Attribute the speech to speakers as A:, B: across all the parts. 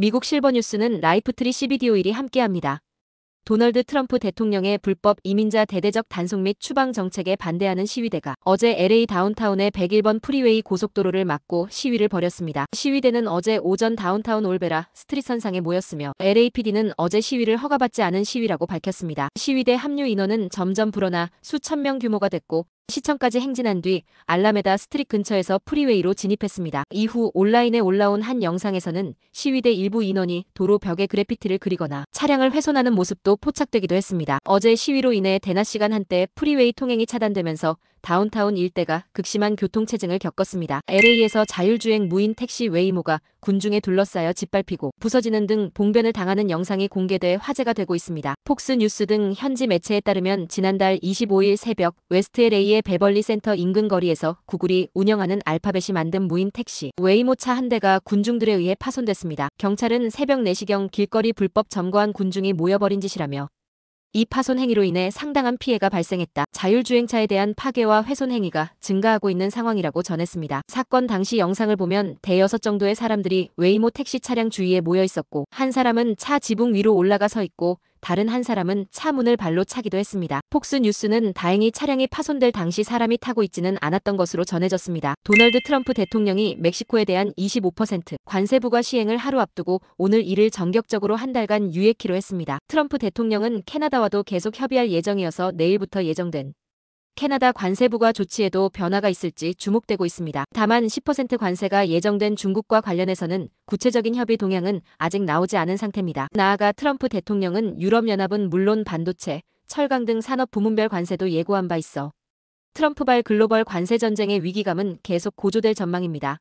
A: 미국 실버뉴스는 라이프트리 CBD 오일이 함께합니다. 도널드 트럼프 대통령의 불법 이민자 대대적 단속 및 추방 정책에 반대하는 시위대가 어제 LA 다운타운의 101번 프리웨이 고속도로를 막고 시위를 벌였습니다. 시위대는 어제 오전 다운타운 올베라 스트릿선상에 모였으며 LAPD는 어제 시위를 허가받지 않은 시위라고 밝혔습니다. 시위대 합류 인원은 점점 불어나 수천 명 규모가 됐고 시청까지 행진한 뒤 알라메다 스트릿 근처에서 프리웨이로 진입했습니다. 이후 온라인에 올라온 한 영상에서는 시위대 일부 인원이 도로 벽에 그래피티를 그리거나 차량을 훼손하는 모습도 포착되기도 했습니다. 어제 시위로 인해 대낮 시간 한때 프리웨이 통행이 차단되면서 다운타운 일대가 극심한 교통체증을 겪었습니다. LA에서 자율주행 무인 택시 웨이모가 군중에 둘러싸여 짓밟히고 부서지는 등 봉변을 당하는 영상이 공개돼 화제가 되고 있습니다. 폭스뉴스 등 현지 매체에 따르면 지난달 25일 새벽 웨스트 LA의 베벌리 센터 인근 거리에서 구글이 운영하는 알파벳이 만든 무인 택시 웨이모 차 한 대가 군중들에 의해 파손됐습니다. 경찰은 새벽 4시경 길거리 불법 점거한 군중이 모여버린 짓이라며 이 파손 행위로 인해 상당한 피해가 발생했다. 자율주행차에 대한 파괴와 훼손 행위가 증가하고 있는 상황이라고 전했습니다. 사건 당시 영상을 보면 대여섯 정도의 사람들이 웨이모 택시 차량 주위에 모여 있었고 한 사람은 차 지붕 위로 올라가 서 있고 다른 한 사람은 차 문을 발로 차기도 했습니다. 폭스뉴스는 다행히 차량이 파손될 당시 사람이 타고 있지는 않았던 것으로 전해졌습니다. 도널드 트럼프 대통령이 멕시코에 대한 25% 관세 부과 시행을 하루 앞두고 오늘 이를 전격적으로 한 달간 유예키로 했습니다. 트럼프 대통령은 캐나다와도 계속 협의할 예정이어서 내일부터 예정된 캐나다 관세 부과 조치에도 변화가 있을지 주목되고 있습니다. 다만 10% 관세가 예정된 중국과 관련해서는 구체적인 협의 동향은 아직 나오지 않은 상태입니다. 나아가 트럼프 대통령은 유럽연합은 물론 반도체, 철강 등 산업 부문별 관세도 예고한 바 있어 트럼프발 글로벌 관세 전쟁의 위기감은 계속 고조될 전망입니다.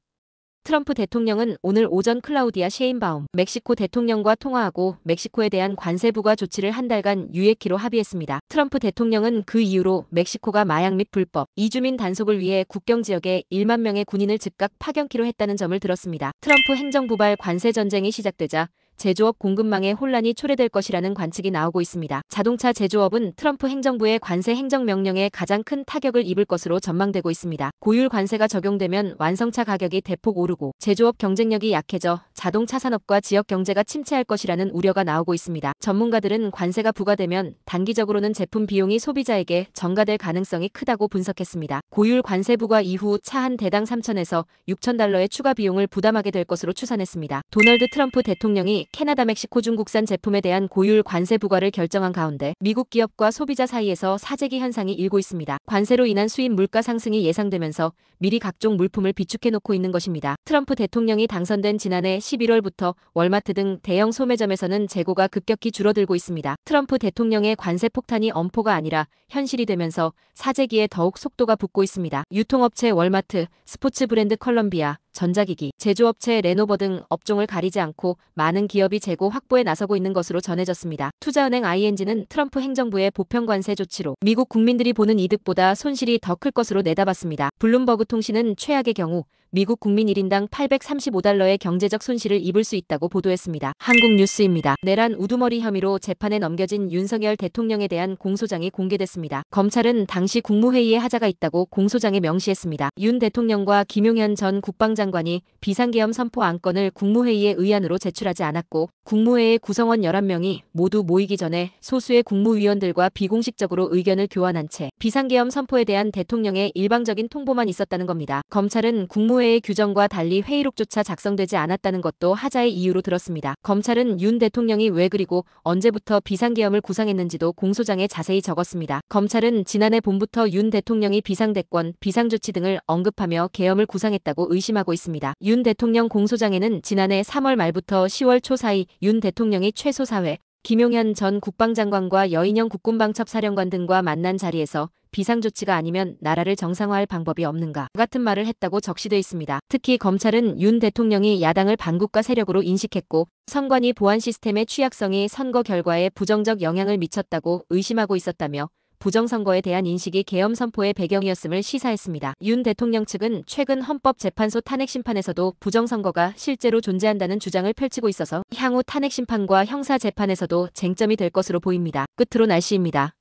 A: 트럼프 대통령은 오늘 오전 클라우디아 셰인바움 멕시코 대통령과 통화하고 멕시코에 대한 관세 부과 조치를 한 달간 유예키로 합의했습니다. 트럼프 대통령은 그 이후로 멕시코가 마약 및 불법 이주민 단속을 위해 국경 지역에 1만 명의 군인을 즉각 파견키로 했다는 점을 들었습니다. 트럼프 행정부발 관세 전쟁이 시작되자 제조업 공급망에 혼란이 초래될 것이라는 관측이 나오고 있습니다. 자동차 제조업은 트럼프 행정부의 관세 행정명령에 가장 큰 타격을 입을 것으로 전망되고 있습니다. 고율 관세가 적용되면 완성차 가격이 대폭 오르고 제조업 경쟁력이 약해져 자동차 산업과 지역 경제가 침체할 것이라는 우려가 나오고 있습니다. 전문가들은 관세가 부과되면 단기적으로는 제품 비용이 소비자에게 전가될 가능성이 크다고 분석했습니다. 고율 관세 부과 이후 차 한 대당 3,000에서 6,000달러의 추가 비용을 부담하게 될 것으로 추산했습니다. 도널드 트럼프 대통령이 캐나다 멕시코 중국산 제품에 대한 고율 관세 부과를 결정한 가운데 미국 기업과 소비자 사이에서 사재기 현상이 일고 있습니다. 관세로 인한 수입 물가 상승이 예상되면서 미리 각종 물품을 비축해놓고 있는 것입니다. 트럼프 대통령이 당선된 지난해 11월부터 월마트 등 대형 소매점에서는 재고가 급격히 줄어들고 있습니다. 트럼프 대통령의 관세 폭탄이 엄포가 아니라 현실이 되면서 사재기에 더욱 속도가 붙고 있습니다. 유통업체 월마트, 스포츠 브랜드 컬럼비아, 전자기기, 제조업체 레노버 등 업종을 가리지 않고 많은 기업이 재고 확보에 나서고 있는 것으로 전해졌습니다. 투자은행 ING는 트럼프 행정부의 보편관세 조치로 미국 국민들이 보는 이득보다 손실이 더 클 것으로 내다봤습니다. 블룸버그 통신은 최악의 경우 미국 국민 1인당 835달러의 경제적 손실을 입을 수 있다고 보도했습니다. 한국뉴스입니다. 내란 우두머리 혐의로 재판에 넘겨진 윤석열 대통령에 대한 공소장이 공개됐습니다. 검찰은 당시 국무회의에 하자가 있다고 공소장에 명시했습니다. 윤 대통령과 김용현 전 국방장관이 비상계엄 선포 안건을 국무회의에 의안으로 제출하지 않았고 국무회의 구성원 11명이 모두 모이기 전에 소수의 국무위원들과 비공식적으로 의견을 교환한 채 비상계엄 선포에 대한 대통령의 일방적인 통보만 있었다는 겁니다. 검찰은 국무회의 규정과 달리 회의록조차 작성되지 않았다는 것도 하자의 이유로 들었습니다. 검찰은 윤 대통령이 왜 그리고 언제부터 비상계엄을 구상했는지도 공소장에 자세히 적었습니다. 검찰은 지난해 봄부터 윤 대통령이 비상대권, 비상조치 등을 언급하며 계엄을 구상했다고 의심하고 있습니다. 윤 대통령 공소장에는 지난해 3월 말부터 10월 초 사이 윤 대통령이 최소 4회 김용현 전 국방장관과 여인영 국군방첩사령관 등과 만난 자리에서 비상조치가 아니면 나라를 정상화할 방법이 없는가 같은 말을 했다고 적시돼 있습니다. 특히 검찰은 윤 대통령이 야당을 반국가 세력으로 인식했고 선관위 보안 시스템의 취약성이 선거 결과에 부정적 영향을 미쳤다고 의심하고 있었다며 부정선거에 대한 인식이 계엄 선포의 배경이었음을 시사했습니다. 윤 대통령 측은 최근 헌법재판소 탄핵심판에서도 부정선거가 실제로 존재한다는 주장을 펼치고 있어서 향후 탄핵심판과 형사재판에서도 쟁점이 될 것으로 보입니다. 끝으로 날씨입니다.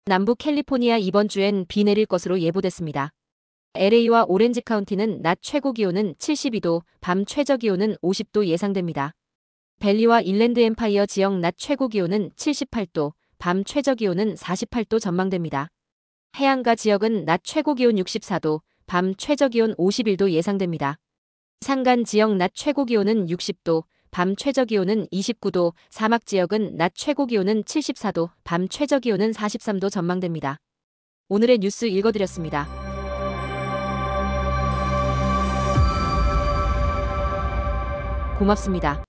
A: 남부 캘리포니아 이번 주엔 비 내릴 것으로 예보됐습니다. LA와 오렌지 카운티는 낮 최고 기온은 72도, 밤 최저 기온은 50도 예상됩니다. 밸리와 인랜드 엠파이어 지역 낮 최고 기온은 78도, 밤 최저 기온은 48도 전망됩니다. 해안가 지역은 낮 최고 기온 64도, 밤 최저 기온 51도 예상됩니다. 산간 지역 낮 최고 기온은 60도, 밤 최저 기온은 29도, 사막 지역은 낮 최고 기온은 74도, 밤 최저 기온은 43도 전망됩니다. 오늘의 뉴스 읽어드렸습니다. 고맙습니다.